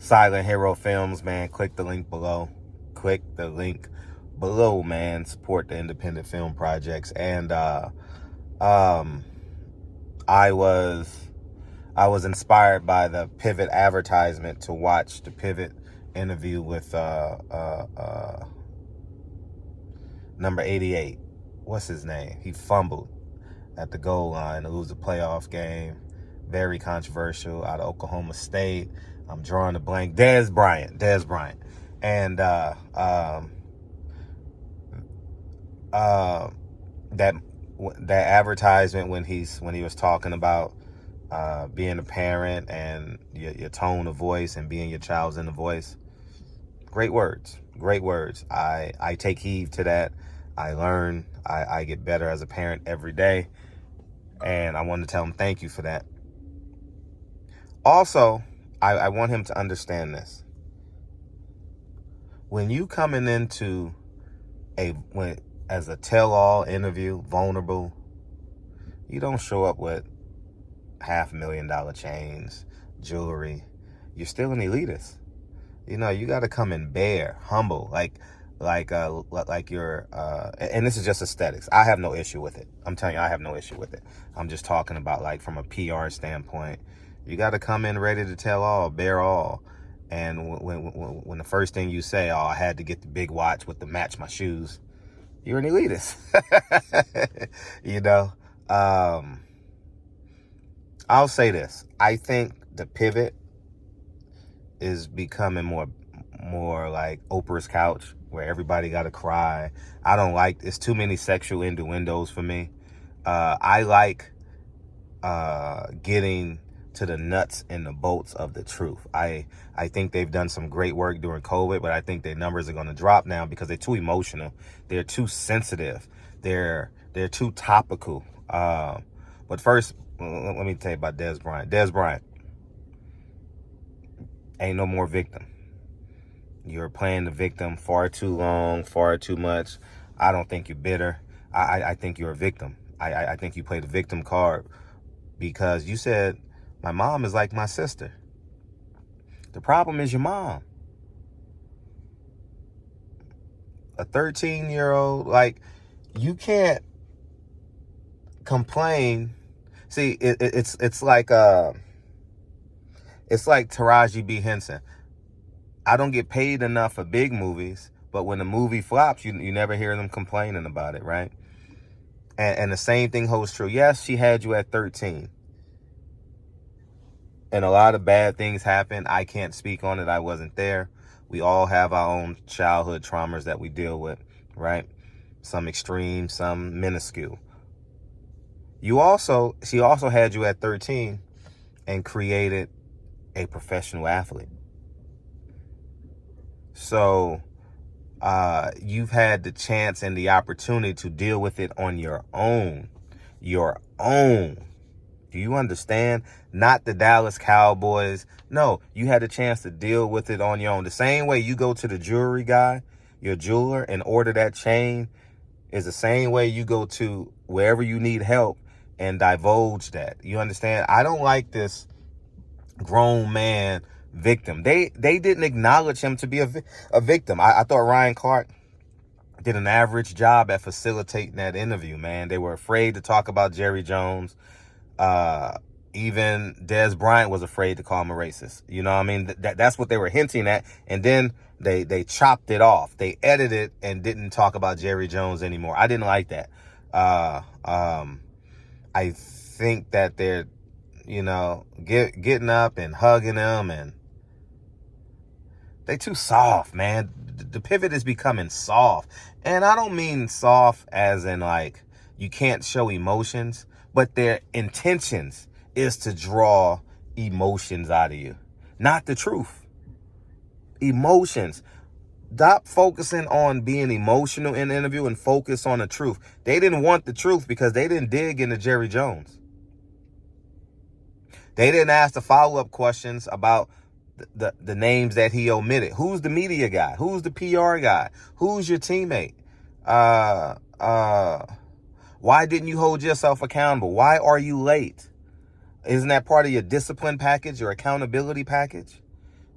Silent Hero Films, man. Click the link below. Click the link below, man. Support the independent film projects. And I was inspired by the Pivot advertisement to watch the Pivot interview with number 88. What's his name? He fumbled at the goal line to lose a playoff game. Very controversial, out of Oklahoma State. I'm drawing a blank. Dez Bryant. And that advertisement when he was talking about being a parent and your tone of voice and being your child's inner voice. Great words. I take heed to that. I learn. I get better as a parent every day. And I want to tell him thank you for that. Also, I want him to understand this. When you coming into as a tell-all interview, vulnerable, you don't show up with $500,000 chains, jewelry. You're still an elitist. You know, you got to come in bare, humble, like you're, and this is just aesthetics. I have no issue with it. I'm telling you, I have no issue with it. I'm just talking about, like, from a PR standpoint, you got to come in ready to tell all, bare all. And when the first thing you say, oh, I had to get the big watch with the match my shoes, you're an elitist. You know, I'll say this. I think the Pivot is becoming more like Oprah's Couch, where everybody got to cry. I don't like, it's too many sexual innuendos for me. I like getting to the nuts and the bolts of the truth. I think they've done some great work during COVID, but I think their numbers are going to drop now because they're too emotional. They're too sensitive. They're too topical. But first, let me tell you about Dez Bryant. Dez Bryant ain't no more victim. You're playing the victim far too long, far too much. I don't think you're bitter. I think you're a victim. I think you play the victim card because you said, my mom is like my sister. The problem is your mom. A 13-year-old, like, you can't complain. See, it's like Taraji B. Henson. I don't get paid enough for big movies, but when the movie flops, you never hear them complaining about it, right? And the same thing holds true. Yes, she had you at 13. And a lot of bad things happen. I can't speak on it. I wasn't there. We all have our own childhood traumas that we deal with, right? Some extreme, some minuscule. She also had you at 13 and created a professional athlete. So you've had the chance and the opportunity to deal with it on your own. Do you understand? Not the Dallas Cowboys. No, you had a chance to deal with it on your own. The same way you go to the jewelry guy, your jeweler, and order that chain is the same way you go to wherever you need help and divulge that. You understand? I don't like this grown man victim. They didn't acknowledge him to be a victim. I thought Ryan Clark did an average job at facilitating that interview, man. They were afraid to talk about Jerry Jones. Even Dez Bryant was afraid to call him a racist. You know what I mean? That's what they were hinting at. And then they chopped it off. They edited and didn't talk about Jerry Jones anymore. I didn't like that. I think that they're, getting up and hugging him, and they too soft, man. The Pivot is becoming soft. And I don't mean soft as in, like, you can't show emotions, but their intentions is to draw emotions out of you, not the truth. Emotions. Stop focusing on being emotional in the interview and focus on the truth. They didn't want the truth because they didn't dig into Jerry Jones. They didn't ask the follow-up questions about the names that he omitted. Who's the media guy? Who's the PR guy? Who's your teammate? Why didn't you hold yourself accountable? Why are you late? Isn't that part of your discipline package, your accountability package?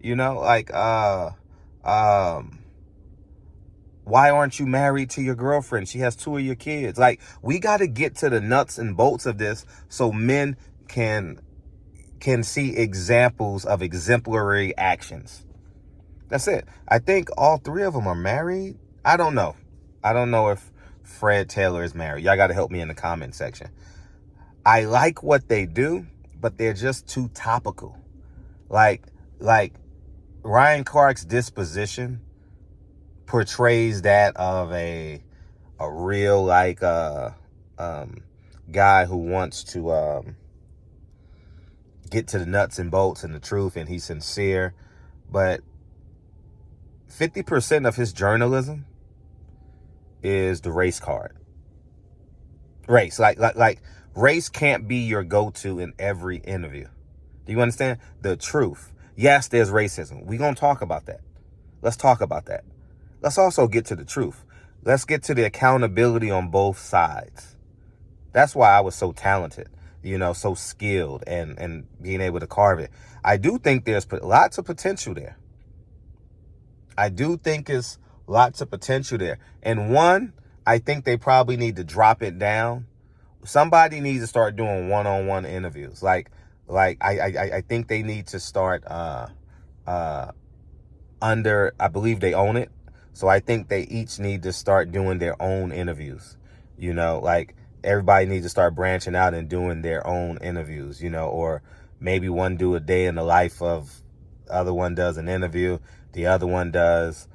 You know, like, why aren't you married to your girlfriend? She has 2 of your kids. Like, we got to get to the nuts and bolts of this so men can see examples of exemplary actions. That's it. I think all 3 of them are married. I don't know. I don't know if Fred Taylor is married. Y'all got to help me in the comment section. I like what they do, but they're just too topical. Like Ryan Clark's disposition portrays that of a real guy who wants to get to the nuts and bolts and the truth, and he's sincere. But 50% of his journalism is the race card. Race, like race can't be your go-to in every interview. Do you understand? The truth. Yes, there's racism. We're going to talk about that. Let's talk about that. Let's also get to the truth. Let's get to the accountability on both sides. That's why I was so talented, so skilled and being able to carve it. I do think there's lots of potential there. And one, I think they probably need to drop it down. Somebody needs to start doing one-on-one interviews. I think they need to start I believe they own it. So I think they each need to start doing their own interviews. Everybody needs to start branching out and doing their own interviews, or maybe one do a day in the life of, the other one does an interview, the other one does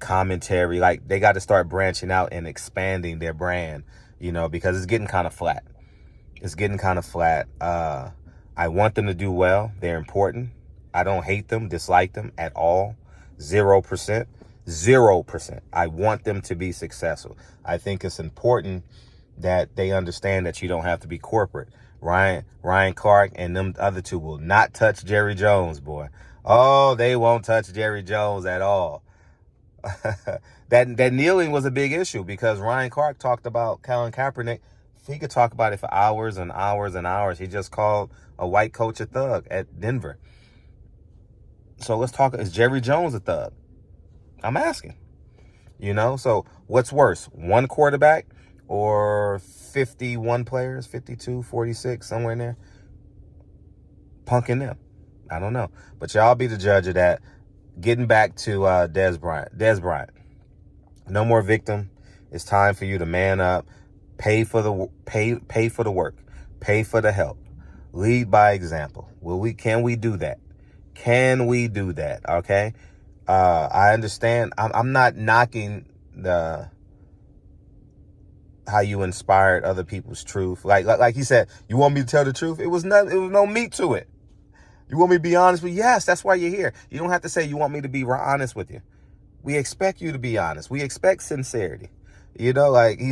commentary. Like, they got to start branching out and expanding their brand, because it's getting kind of flat. I want them to do well. They're important. I don't hate them, dislike them at all. 0%. 0%. I want them to be successful. I think it's important that they understand that you don't have to be corporate. Ryan Clark and them other 2 will not touch Jerry Jones, boy. Oh, they won't touch Jerry Jones at all. That kneeling was a big issue because Ryan Clark talked about Colin Kaepernick. He could talk about it for hours and hours and hours. He just called a white coach a thug at Denver. So let's talk. Is Jerry Jones a thug? I'm asking. So what's worse? One quarterback or 51 players, 52, 46, somewhere in there? Punking them. I don't know. But y'all be the judge of that. Getting back to Dez Bryant. No more victim. It's time for you to man up. Pay for the work. Pay for the help. Lead by example. Can we do that? Can we do that? Okay. I understand. I'm not knocking how you inspired other people's truth. Like he said, you want me to tell the truth? It was no meat to it. You want me to be honest with you? Yes, that's why you're here. You don't have to say you want me to be honest with you. We expect you to be honest. We expect sincerity. He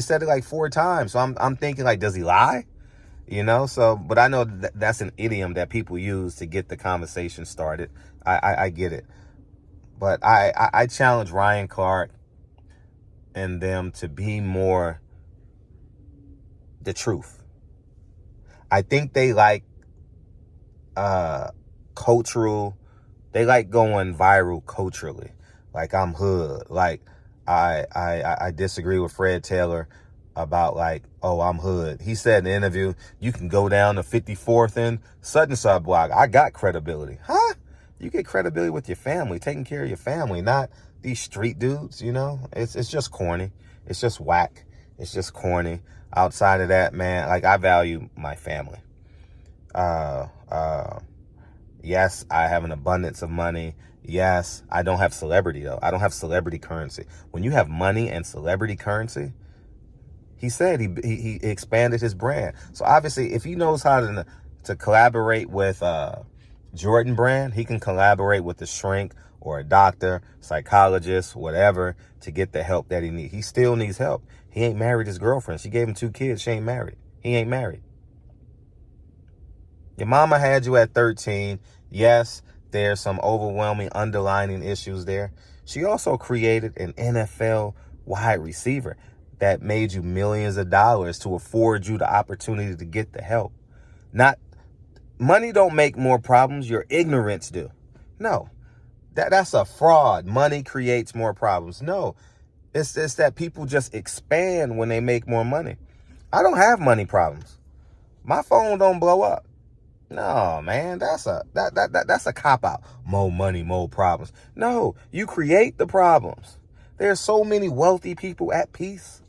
said it 4 times. So I'm thinking, does he lie? But I know that's an idiom that people use to get the conversation started. I get it. But I challenge Ryan Clark and them to be more the truth. I think they like cultural, they like going viral culturally. Like, I'm hood. Like, I disagree with Fred Taylor about I'm hood. He said in the interview, you can go down to 54th and such and such block. I got credibility. Huh? You get credibility with your family, taking care of your family, not these street dudes, It's just corny. It's just whack. It's just corny. Outside of that, man, I value my family. Yes, I have an abundance of money. Yes, I don't have celebrity, though. I don't have celebrity currency. When you have money and celebrity currency, he said he expanded his brand. So obviously, if he knows how to collaborate with Jordan Brand, he can collaborate with a shrink or a doctor, psychologist, whatever, to get the help that he needs. He still needs help. He ain't married his girlfriend. She gave him 2 kids. She ain't married. He ain't married. Your mama had you at 13. Yes, there's some overwhelming underlying issues there. She also created an NFL wide receiver that made you millions of dollars to afford you the opportunity to get the help. Not money don't make more problems. Your ignorance do. No, That's a fraud. Money creates more problems. No, it's that people just expand when they make more money. I don't have money problems. My phone don't blow up. No, man, that's a cop out. More money, more problems. No, you create the problems. There's so many wealthy people at peace.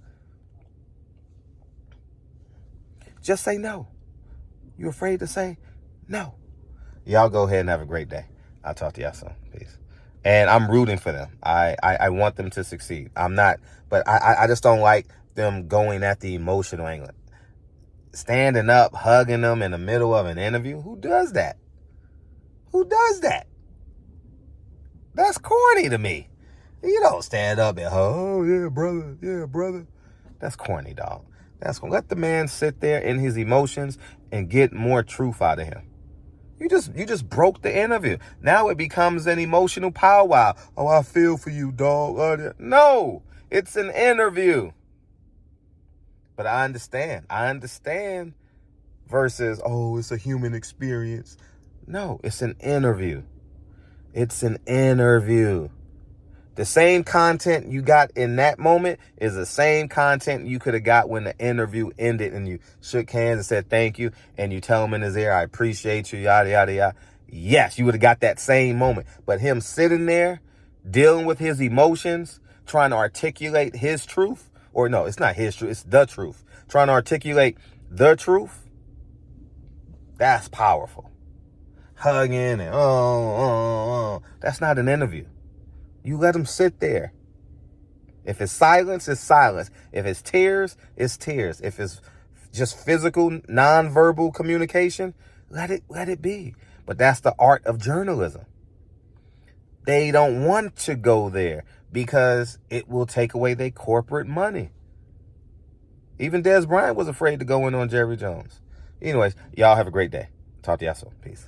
Just say no. You afraid to say no? Y'all go ahead and have a great day. I'll talk to y'all soon. Peace. And I'm rooting for them. I want them to succeed. I'm not, but I just don't like them going at the emotional angle. Standing up, hugging them in the middle of an interview. Who does that? Who does that? That's corny to me. You don't stand up and, oh, yeah, brother. Yeah, brother. That's corny, dog. That's gonna let the man sit there in his emotions and get more truth out of him. You just broke the interview. Now it becomes an emotional powwow. Oh, I feel for you, dog. No, it's an interview. But I understand. Versus, oh, it's a human experience. No, it's an interview. It's an interview. The same content you got in that moment is the same content you could have got when the interview ended and you shook hands and said thank you and you tell him in his ear, I appreciate you, yada, yada, yada. Yes, you would have got that same moment. But him sitting there, dealing with his emotions, trying to articulate his truth, or no, it's not his truth, it's the truth. Trying to articulate the truth, that's powerful. Hugging and that's not an interview. You let them sit there. If it's silence, it's silence. If it's tears, it's tears. If it's just physical, nonverbal communication, let it be. But that's the art of journalism. They don't want to go there because it will take away their corporate money. Even Bryant was afraid to go in on Jerry Jones. Anyways, y'all have a great day. Talk to y'all soon. Peace.